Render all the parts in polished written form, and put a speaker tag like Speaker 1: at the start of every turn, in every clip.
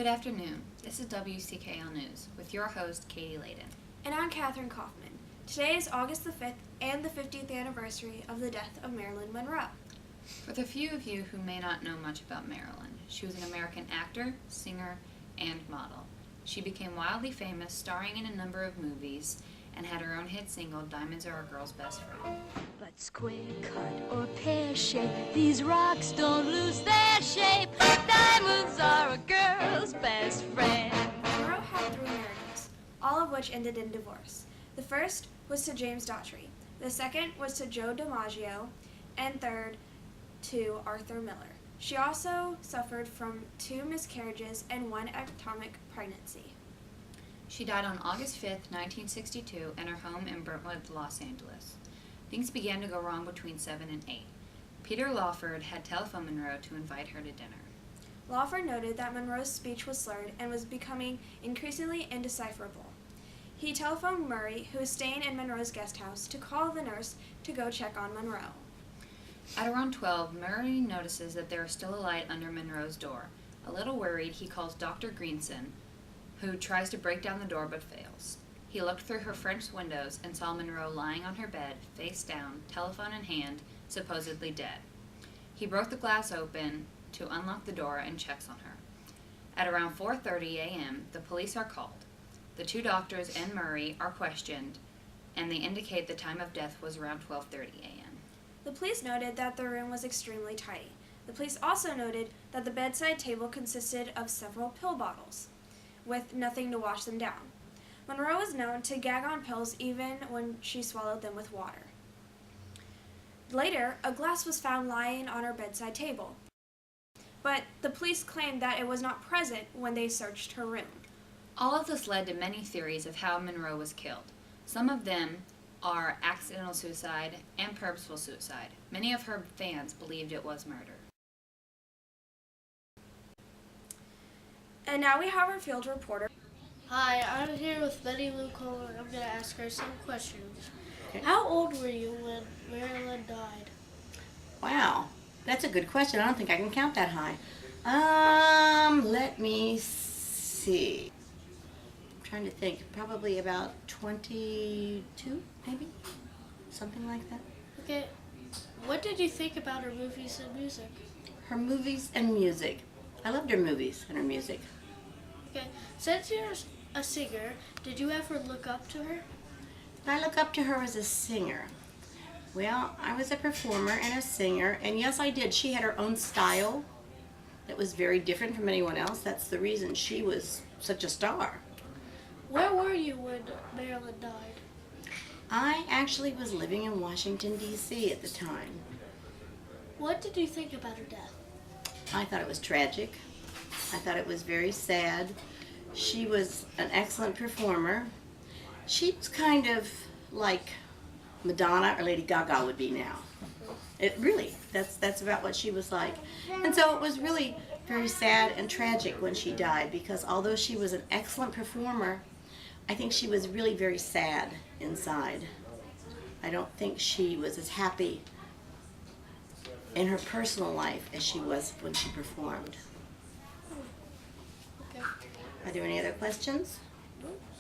Speaker 1: afternoon. This is WCKL News with your host, Katie Laden.
Speaker 2: And I'm Kaufman. Today is August the 5th and the 50th anniversary of the death of Marilyn Monroe.
Speaker 1: For the few of you who may not know much about Marilyn, she was an American actor, singer, and model. She became wildly famous, starring in a number of movies, and had her own hit single, Diamonds Are a Girl's Best Friend.
Speaker 3: But square cut or pear shape, these rocks don't lose their shape. Diamonds are a girl's best friend.
Speaker 2: Monroe had 3 marriages, all of which ended in divorce. The first was to James Daughtry, the second was to Joe DiMaggio, and third to Arthur Miller. She also suffered from 2 miscarriages and 1 ectopic pregnancy.
Speaker 1: She died on August 5th, 1962, in her home in Brentwood, Los Angeles. Things began to go wrong between 7 and 8. Peter Lawford had telephoned Monroe to invite her to dinner.
Speaker 2: Lawford noted that Monroe's speech was slurred and was becoming increasingly indecipherable. He telephoned Murray, who was staying in Monroe's guest house, to call the nurse to go check on Monroe.
Speaker 1: At around 12, Murray notices that there is still a light under Monroe's door. A little worried, he calls Dr. Greenson, who tries to break down the door but fails. He looked through her French windows and saw Monroe lying on her bed, face down, telephone in hand, supposedly dead. He broke the glass open to unlock the door and checks on her. At around 4:30 a.m., the police are called. The 2 doctors and Murray are questioned, and they indicate the time of death was around 12:30 a.m.
Speaker 2: The police noted that the room was extremely tidy. The police also noted that the bedside table consisted of several pill bottles, with nothing to wash them down. Monroe was known to gag on pills even when she swallowed them with water. Later, a glass was found lying on her bedside table, but the police claimed that it was not present when they searched her room.
Speaker 1: All of this led to many theories of how Monroe was killed. Some of them are accidental suicide and purposeful suicide. Many of her fans believed it was murder.
Speaker 2: And now we have our field reporter.
Speaker 4: Hi, I'm here with Betty Lou Kohler. I'm going to ask her some questions.
Speaker 5: Okay.
Speaker 4: How old were you when Marilyn died?
Speaker 5: Wow, that's a good question. I don't think I can count that high. Let me see. I'm trying to think. Probably about 22, maybe? Something like that.
Speaker 4: Okay, what did you think about her movies and music?
Speaker 5: Her movies and music. I loved her movies and her music.
Speaker 4: Okay, since you're a singer, did you ever look up to her?
Speaker 5: Did I look up to her as a singer? Well, I was a performer and a singer, and yes, I did. She had her own style that was very different from anyone else. That's the reason she was such a star.
Speaker 4: Where were you when Marilyn died?
Speaker 5: I actually was living in Washington, D.C. at the time.
Speaker 4: What did you think about her death?
Speaker 5: I thought it was tragic. I thought it was very sad. She was an excellent performer. She's kind of like Madonna or Lady Gaga would be now. That's about what she was like. And so it was really very sad and tragic when she died, because although she was an excellent performer, I think she was really very sad inside. I don't think she was as happy in her personal life as she was when she performed.
Speaker 4: Okay,
Speaker 5: Are there any other questions?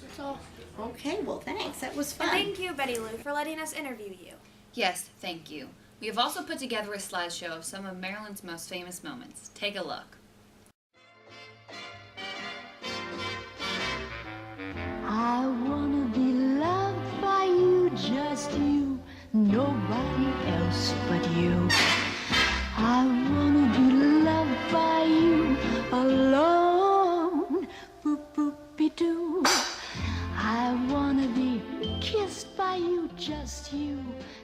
Speaker 4: that's all.
Speaker 5: Okay, well thanks. That was fun.
Speaker 2: And thank you, Betty Lou, for letting us interview you.
Speaker 1: Yes, thank you. We have also put together a slideshow of some of Marilyn's most famous moments. Take a look.
Speaker 3: I wanna be loved by you, just you, nobody else but you. I wanna be loved by you alone, boop boop doo. I wanna be kissed by you, just you,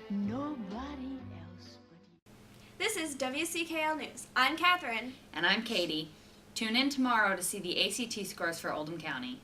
Speaker 3: nobody else but you.
Speaker 2: This is WCKL News. I'm Catherine.
Speaker 1: And I'm Katie. Tune in tomorrow to see the ACT scores for Oldham County.